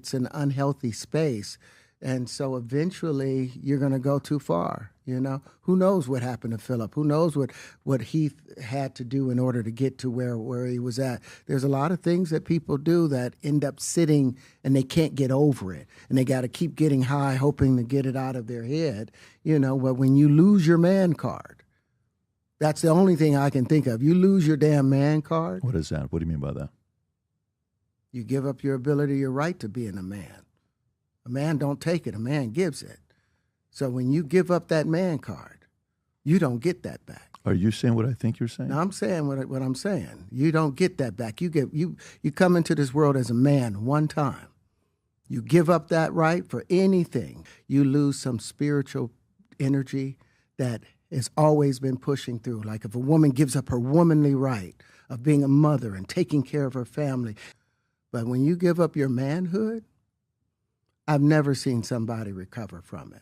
it's an unhealthy space. And so eventually you're going to go too far. You know, who knows what happened to Philip? Who knows what he had to do in order to get to where he was at? There's a lot of things that people do that end up sitting and they can't get over it. And they got to keep getting high, hoping to get it out of their head. You know, but when you lose your man card, that's the only thing I can think of. You lose your damn man card. What is that? What do you mean by that? You give up your ability, your right to being a man. A man don't take it. A man gives it. So when you give up that man card, you don't get that back. Are you saying what I think you're saying? No, I'm saying what I'm saying. You don't get that back. You come into this world as a man one time. You give up that right for anything. You lose some spiritual energy that has always been pushing through. Like if a woman gives up her womanly right of being a mother and taking care of her family. But when you give up your manhood, I've never seen somebody recover from it.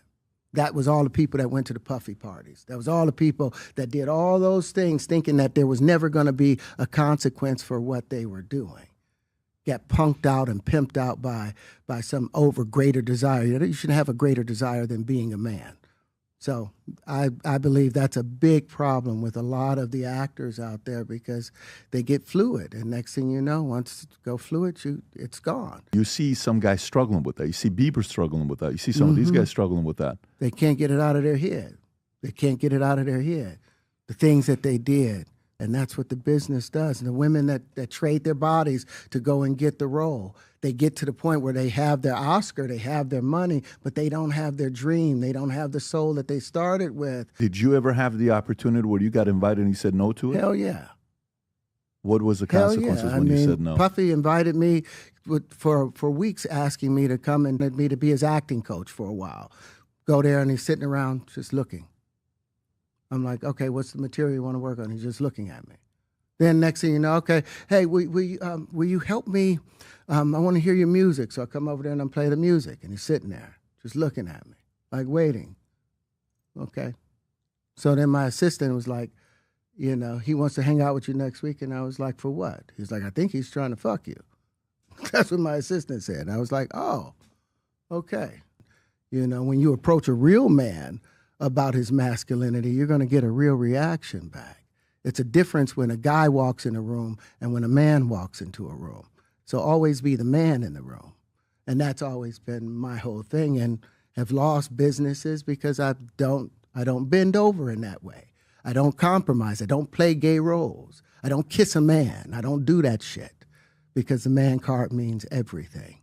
That was all the people that went to the puffy parties. That was all the people that did all those things thinking that there was never going to be a consequence for what they were doing. Got punked out and pimped out by some greater desire. You shouldn't have a greater desire than being a man. So I believe that's a big problem with a lot of the actors out there because they get fluid. And next thing you know, once you go fluid, it's gone. You see some guys struggling with that. You see Bieber struggling with that. You see some of these guys struggling with that. They can't get it out of their head. They can't get it out of their head. The things that they did. And that's what the business does. And the women that trade their bodies to go and get the role, they get to the point where they have their Oscar, they have their money, but they don't have their dream. They don't have the soul that they started with. Did you ever have the opportunity where you got invited and you said no to it? Hell yeah. What was the consequences when you said no? Puffy invited me for weeks asking me to come and me to be his acting coach for a while. Go there and he's sitting around just looking. I'm like, okay, what's the material you want to work on? He's just looking at me. Then next thing you know, okay, hey, will you help me? I want to hear your music. So I come over there and I play the music. And he's sitting there just looking at me, like waiting. Okay. So then my assistant was like, you know, he wants to hang out with you next week. And I was like, for what? He's like, I think he's trying to fuck you. That's what my assistant said. And I was like, oh, okay. You know, when you approach a real man about his masculinity, you're going to get a real reaction back. It's a difference when a guy walks in a room and when a man walks into a room. So always be the man in the room. And that's always been my whole thing, and have lost businesses because I don't bend over in that way. I don't compromise. I don't play gay roles. I don't kiss a man. I don't do that shit because the man card means everything.